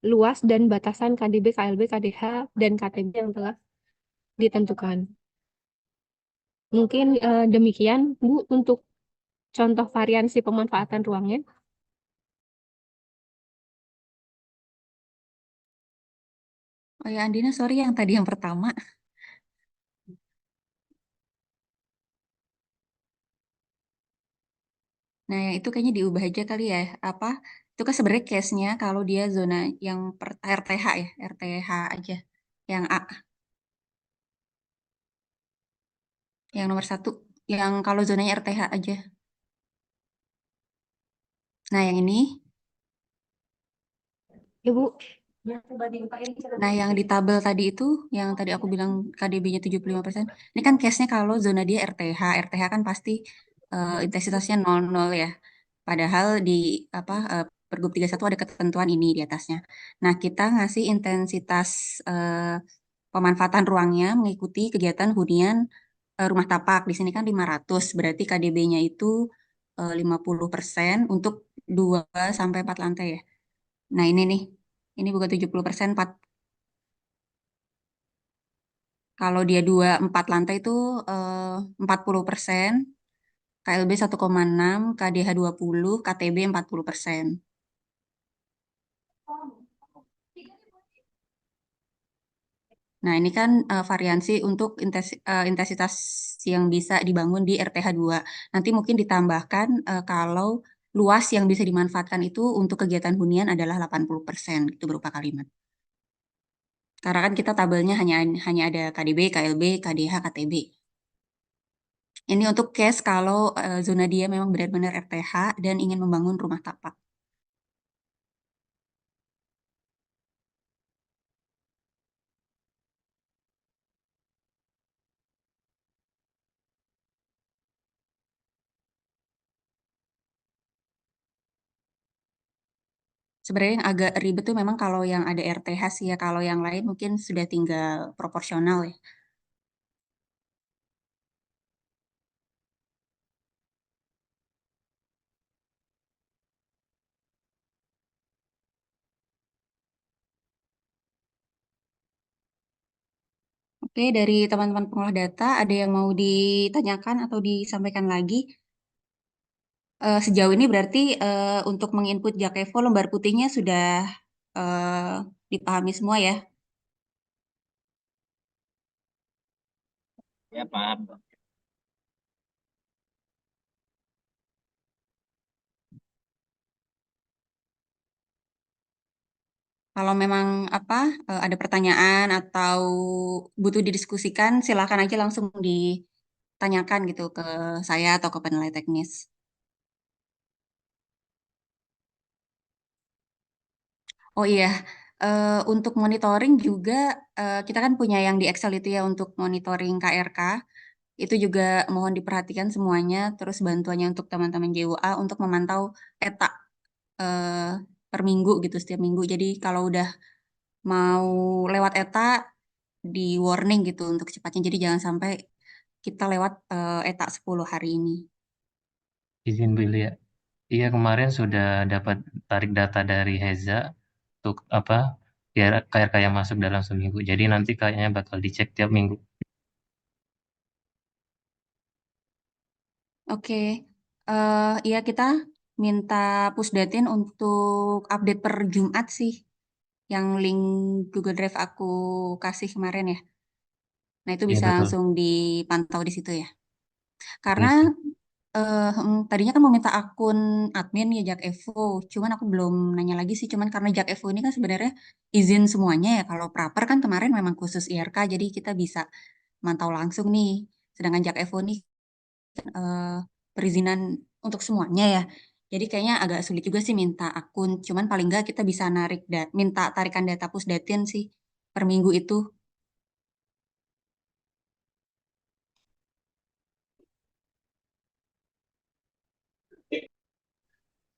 A: luas dan batasan KDB, KLB, KDH, dan KTB yang telah ditentukan. Mungkin demikian, Bu, untuk contoh variansi pemanfaatan ruangnya.
C: Oh ya Andina, sorry yang tadi yang pertama. Nah, yang itu kayaknya diubah aja kali ya. Apa? Itu kan sebenarnya case-nya kalau dia zona yang RTH ya, RTH aja. Yang A, yang nomor 1. Yang kalau zonanya RTH aja. Nah, yang ini.
A: Ya, Bu.
C: Nah, yang di tabel tadi itu, yang tadi aku bilang KDB-nya 75%, ini kan case-nya kalau zona dia RTH. RTH kan pasti intensitasnya 00 ya. Padahal di Pergub 31 ada ketentuan ini di atasnya. Nah, kita ngasih intensitas pemanfaatan ruangnya mengikuti kegiatan hunian rumah tapak. Di sini kan 500, berarti KDB-nya itu 50% untuk 2 sampai 4 lantai ya. Nah, ini nih. Ini bukan 70%, kalau dia 4 lantai itu 40%, KLB 1,6, KDH 20, KTB 40%. Nah, ini kan variansi untuk intensitas yang bisa dibangun di RTH 2. Nanti mungkin ditambahkan kalau luas yang bisa dimanfaatkan itu untuk kegiatan hunian adalah 80%, itu berupa kalimat. Karena kan kita tabelnya hanya ada KDB, KLB, KDH, KTB. Ini untuk case kalau zona dia memang benar-benar RTH dan ingin membangun rumah tapak. Sebenarnya yang agak ribet tuh memang kalau yang ada RTH sih ya, kalau yang lain mungkin sudah tinggal proporsional ya. Oke, dari teman-teman pengolah data, ada yang mau ditanyakan atau disampaikan lagi? Sejauh ini berarti untuk menginput Jakevo lembar putihnya sudah eh, dipahami semua ya.
E: Ya, paham.
C: Kalau memang ada pertanyaan atau butuh didiskusikan, silakan aja langsung ditanyakan gitu ke saya atau ke penilai teknis. Oh iya, untuk monitoring juga kita kan punya yang di Excel itu ya untuk monitoring KRK. Itu juga mohon diperhatikan semuanya. Terus bantuannya untuk teman-teman JUA untuk memantau ETA eh, per minggu gitu setiap minggu. Jadi kalau udah mau lewat ETA di warning gitu untuk cepatnya. Jadi jangan sampai kita lewat ETA 10 hari ini.
D: Izin dulu ya. Iya kemarin sudah dapat tarik data dari Heza untuk apa biar KRK yang masuk dalam seminggu. Jadi nanti kayaknya bakal dicek tiap minggu.
C: Oke, iya kita minta Pusdatin untuk update per Jumat sih. Yang link Google Drive aku kasih kemarin ya. Nah, itu
D: Iya
C: bisa
D: betul.
C: langsung dipantau di situ ya. Karena
D: Oke, siap.
C: tadinya kan mau minta akun admin ya Jak Evo, cuman aku belum nanya lagi sih, cuman karena Jak Evo ini kan sebenarnya izin semuanya ya. Kalau Praper kan kemarin memang khusus IRK, jadi kita bisa mantau langsung nih. Sedangkan Jak Evo ini eh, perizinan untuk semuanya ya. Jadi kayaknya agak sulit juga sih minta akun, cuman paling nggak kita bisa minta tarikan data Pusdatin sih per minggu itu.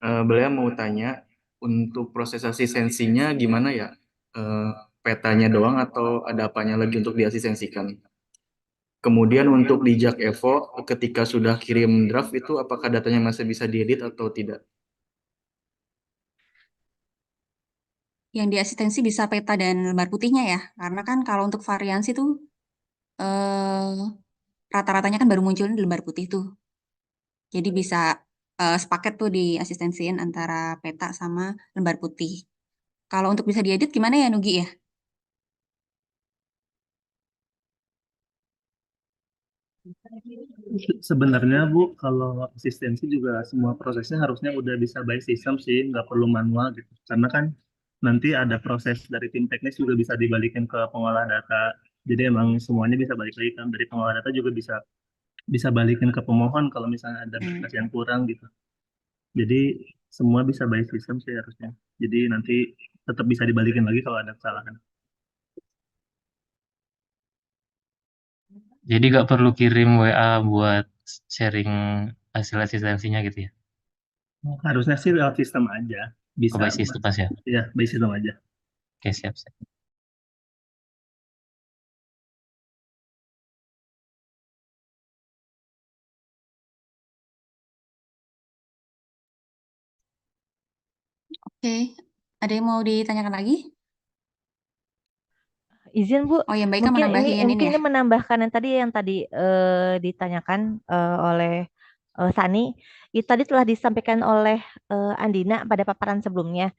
H: Beliau mau tanya untuk proses asistensinya gimana ya? Eh, Petanya doang atau ada apanya lagi untuk diasistensikan? Kemudian untuk di Jak Evo, ketika sudah kirim draft itu apakah datanya masih bisa diedit atau tidak?
C: Yang di asistensi bisa peta dan lembar putihnya ya, karena kan kalau untuk variansi tuh eh, rata-ratanya kan baru muncul di lembar putih tuh. Jadi bisa sepaket tuh di asistensiin antara peta sama lembar putih. Kalau untuk bisa diedit gimana ya Nugi ya?
B: Sebenarnya Bu, kalau asistensi juga semua prosesnya harusnya udah bisa by system sih, nggak perlu manual gitu. Karena kan nanti ada proses dari tim teknis juga bisa dibalikin ke pengolah data. Jadi emang semuanya bisa balik lagi kan dari pengolah data juga bisa bisa balikin ke pemohon kalau misalnya ada
C: Hmm.
B: berkas yang kurang gitu. Jadi semua bisa by system sih harusnya. Jadi nanti tetap bisa dibalikin lagi kalau ada kesalahan.
D: Jadi nggak perlu kirim WA buat sharing hasil asistensinya gitu ya.
B: Harusnya sih lewat sistem aja.
D: Ke
B: Bisa,
D: by system pas ya.
B: ya by system aja.
D: Oke, siap, siap.
C: Oke, ada yang mau ditanyakan lagi?
F: Izin Bu,
C: Oh ya, Mbak Ika
F: mungkin
C: menambahin ini
F: mungkin
C: ya.
F: ini menambahkan yang tadi ditanyakan oleh Sani. Itu tadi telah disampaikan oleh Andina pada paparan sebelumnya.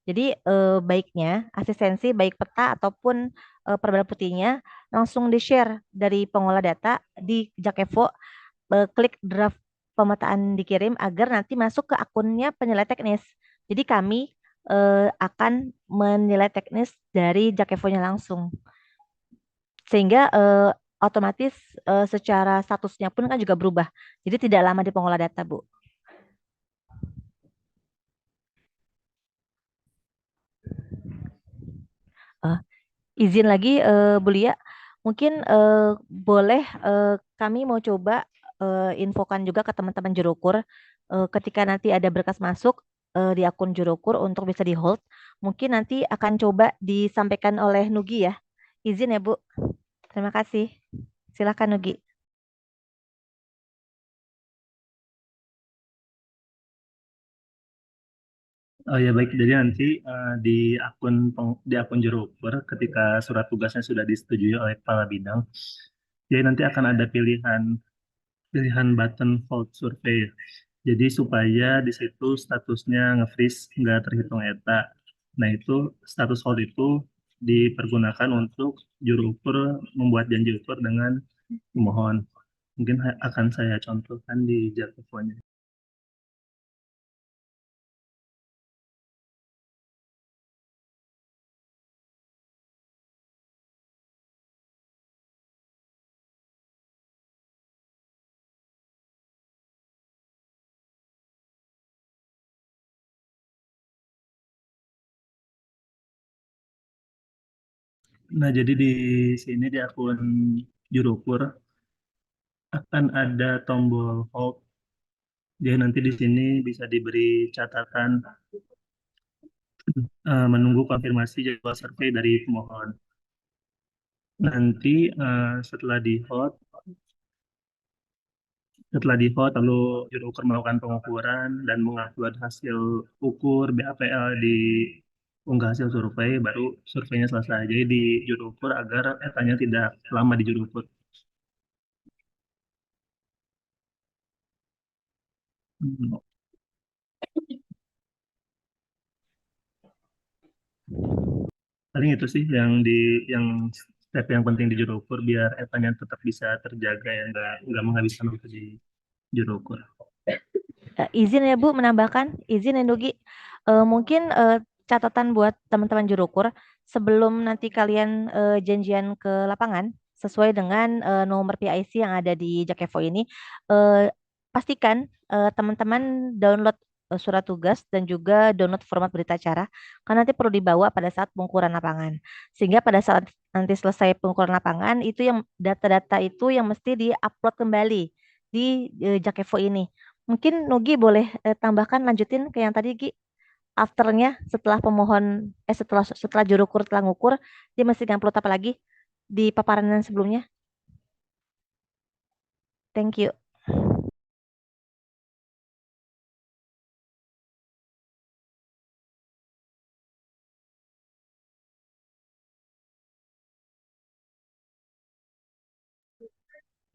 F: Jadi baiknya asistensi baik peta ataupun perbedaan putihnya langsung di-share dari pengolah data di Jakevo, klik draft pemetaan dikirim agar nanti masuk ke akunnya penilai teknis. Jadi kami akan menilai teknis dari Jakevo-nya langsung. Sehingga otomatis secara statusnya pun kan juga berubah. Jadi tidak lama di pengolah data, Bu. Eh, izin lagi, Bu Lia, mungkin boleh kami mau coba infokan juga ke teman-teman Jurukur ketika nanti ada berkas masuk di akun Jurukur untuk bisa di hold, mungkin nanti akan coba disampaikan oleh Nugi ya. Izin ya, Bu. Terima kasih. Silakan Nugi.
B: Oh ya baik, jadi nanti di akun Juruper ketika surat tugasnya sudah disetujui oleh kepala bidang, jadi nanti akan ada pilihan button hold survey. Jadi supaya di situ statusnya nge-freeze, nggak terhitung ETA. Nah itu status hold itu dipergunakan untuk juru ukur membuat janji ukur dengan pemohon. Mungkin akan saya contohkan di Jakevo-nya. Nah, jadi di sini di akun juru ukur akan ada tombol hold. Jadi nanti di sini bisa diberi catatan menunggu konfirmasi jadwal survei dari pemohon. Nanti setelah di hold lalu juru ukur melakukan pengukuran dan mengupload hasil ukur BAPL di unggah hasil survei, baru surveinya selesai. Jadi di juru ukur agar etanya tidak lama di juru ukur. Hmm. Paling itu sih yang step yang penting di juru ukur biar etanya tetap bisa terjaga ya nggak menghabiskan waktu di juru ukur.
F: Izin ya Bu menambahkan, izin ya Nugi. Mungkin catatan buat teman-teman jurukur sebelum nanti kalian janjian ke lapangan sesuai dengan nomor PIC yang ada di Jakevo ini, pastikan teman-teman download surat tugas dan juga download format berita acara karena nanti perlu dibawa pada saat pengukuran lapangan. Sehingga pada saat nanti selesai pengukuran lapangan itu yang data-data itu yang mesti diupload kembali di Jakevo ini. Mungkin Nugi boleh tambahkan lanjutin ke yang tadi Gi. Afternya setelah pemohon setelah juru ukur telah ngukur dia mesti ngupload apa lagi di paparan yang sebelumnya. Thank you.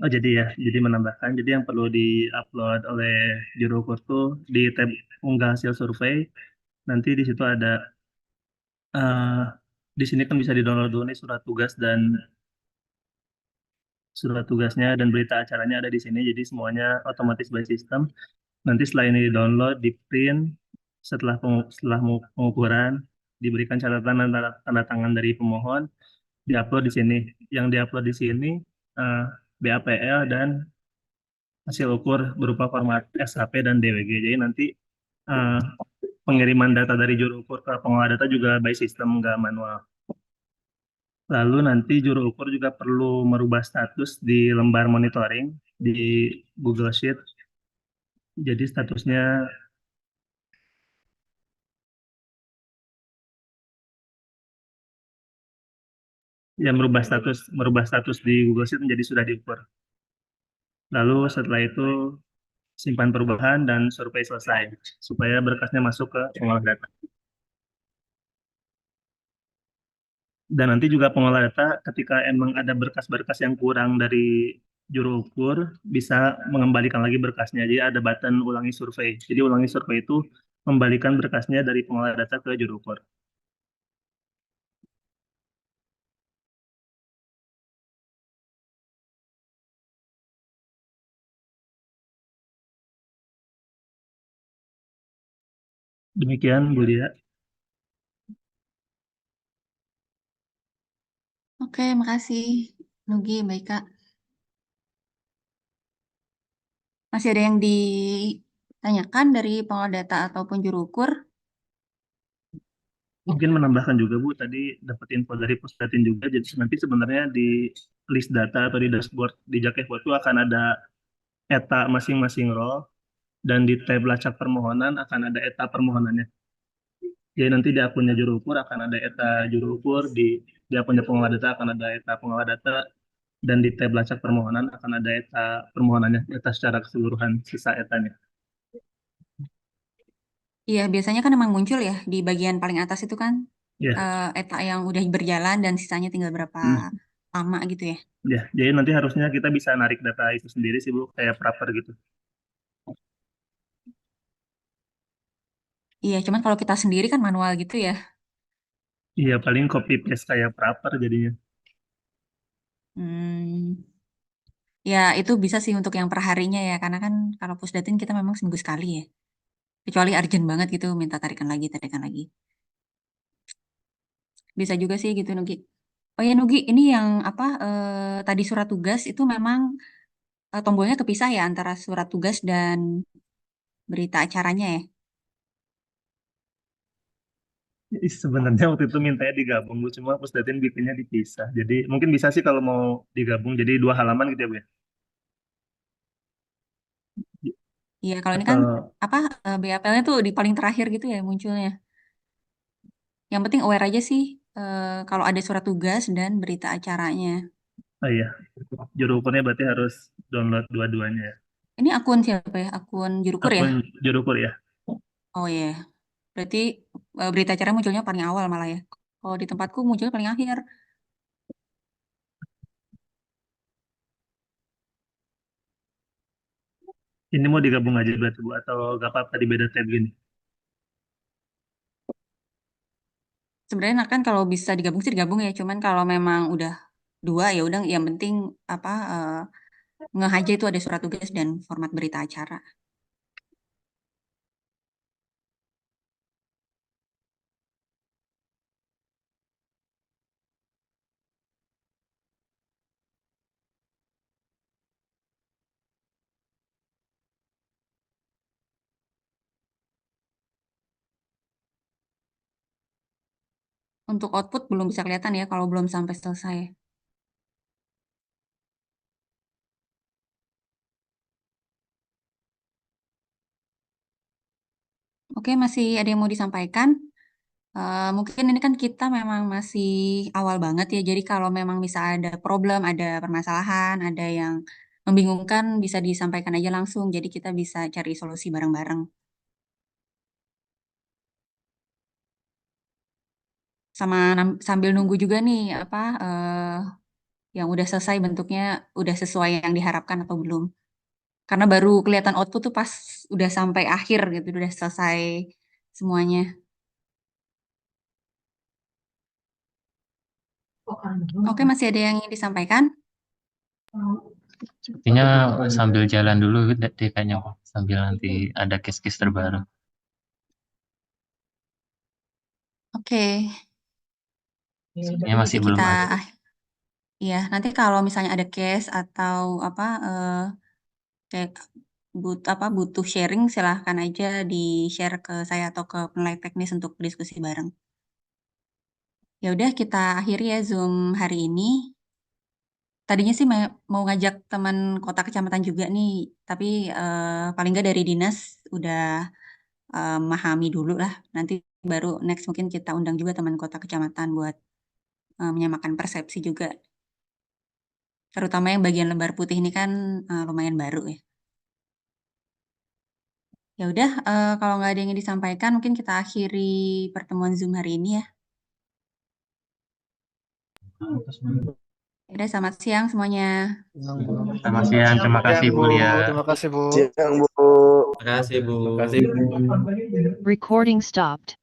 B: Oh jadi menambahkan, jadi yang perlu diupload oleh juru ukur tuh di tab unggah hasil survei, nanti di situ ada di sini kan bisa di-download dulu nih surat tugasnya dan berita acaranya ada di sini, jadi semuanya otomatis by system. Nanti setelah ini di-download, di-print, setelah pengukuran, diberikan catatan dan tanda tangan dari pemohon, diupload di sini. Yang diupload di sini eh, BAPL dan hasil ukur berupa format SHP dan DWG. Jadi nanti eh, pengiriman data dari juru ukur ke pengolah data juga by system, nggak manual. Lalu nanti juru ukur juga perlu merubah status di lembar monitoring di Google Sheet. Jadi statusnya ya merubah status di Google Sheet menjadi sudah diukur. Lalu setelah itu simpan perubahan dan survei selesai supaya berkasnya masuk ke pengolah data. Dan nanti juga pengolah data ketika emang ada berkas-berkas yang kurang dari juru ukur bisa mengembalikan lagi berkasnya. Jadi ada button ulangi survei. Jadi ulangi survei itu membalikan berkasnya dari pengolah data ke Jurukor. Demikian, Bu Lia.
C: Oke, makasih Nugi, baik Kak. Masih ada yang ditanyakan dari pengolah data ataupun juru ukur?
B: Mungkin menambahkan juga Bu, tadi dapat info dari Pusdatin juga, jadi nanti sebenarnya di list data atau di dashboard di Jakefo itu akan ada ETA masing-masing role, dan di tab lacak permohonan akan ada ETA permohonannya. Jadi nanti di akunnya juru ukur akan ada ETA juru ukur, di akunnya pengolah data akan ada ETA pengolah data, dan di tab lacak permohonan akan ada ETA permohonannya, ETA secara keseluruhan, sisa ETA-nya.
C: Iya, biasanya kan emang muncul ya di bagian paling atas itu kan
B: Ya,
C: ETA yang udah berjalan dan sisanya tinggal berapa
B: hmm,
C: lama gitu ya.
B: ya. Jadi nanti harusnya kita bisa narik data itu sendiri sih Bu, kayak proper gitu.
C: Iya, cuman kalau kita sendiri kan manual gitu ya.
B: Iya, paling copy paste kayak proper jadinya.
C: Hmm, ya itu bisa sih untuk yang per harinya ya, karena kan kalau pusdatin kita memang seminggu sekali ya. Kecuali urgent banget gitu, minta tarikan lagi, tarikan lagi. Bisa juga sih gitu Nugi. Oh ya Nugi, ini yang apa tadi surat tugas itu memang tombolnya kepisah ya antara surat tugas dan berita acaranya ya.
B: Sebenarnya waktu itu mintanya digabung Bu, cuma Pusdatin bikinnya dipisah. Jadi mungkin bisa sih kalau mau digabung jadi 2 halaman gitu ya Bu ya.
C: Iya, kalau ini kan
B: Atau
C: apa BAPL-nya tuh di paling terakhir gitu ya munculnya. Yang penting aware aja sih kalau ada surat tugas dan berita acaranya.
B: oh iya, juru ukurnya berarti harus download dua-duanya ya.
C: Ini akun siapa ya? Akun Jurukur ya?
B: Akun juru ukur ya.
C: Oh iya. Berarti berita acara munculnya paling awal malah ya. Kalau di tempatku munculnya paling akhir.
B: Ini mau digabung aja berarti Bu, atau gak apa-apa di beda tab gini.
C: Sebenarnya kan kalau bisa digabung sih digabung ya. Cuman kalau memang udah dua ya udah yang penting apa ngeh aja itu ada surat tugas dan format berita acara. Untuk output belum bisa kelihatan ya kalau belum sampai selesai. Oke, masih ada yang mau disampaikan? Mungkin ini kan kita memang masih awal banget ya. Jadi kalau memang bisa ada problem, ada permasalahan, ada yang membingungkan, bisa disampaikan aja langsung. Jadi kita bisa cari solusi bareng-bareng. Sama sambil nunggu juga nih apa yang udah selesai bentuknya udah sesuai yang diharapkan atau belum. Karena baru kelihatan output tuh pas udah sampai akhir gitu, udah selesai semuanya. Oke, masih ada yang ingin disampaikan?
D: Artinya sambil jalan dulu deh kayaknya Pak. Sambil nanti ada case-case terbaru.
C: Oke,
D: Sebenarnya masih
C: nanti
D: belum
C: kita
D: ada.
C: ya nanti kalau misalnya ada case atau apa kayak butuh sharing silahkan aja di share ke saya atau ke penilai teknis untuk diskusi bareng. Ya udah kita akhiri ya Zoom hari ini. Tadinya sih mau ngajak teman kota kecamatan juga nih, tapi paling nggak dari dinas udah memahami dulu lah. Nanti baru next mungkin kita undang juga teman kota kecamatan buat menyamakan persepsi juga. Terutama yang bagian lembar putih ini kan lumayan baru ya. Ya udah, kalau nggak ada yang ingin disampaikan, mungkin kita akhiri pertemuan Zoom hari ini ya. Udah, selamat siang semuanya.
G: Yang Bu.
D: Selamat siang, terima
G: Siang
D: kasih Bu
G: Bu,
D: Lia.
G: terima kasih Bu.
I: Siang Bu.
J: Terima kasih Bu.
H: Terima kasih.
K: Recording stopped.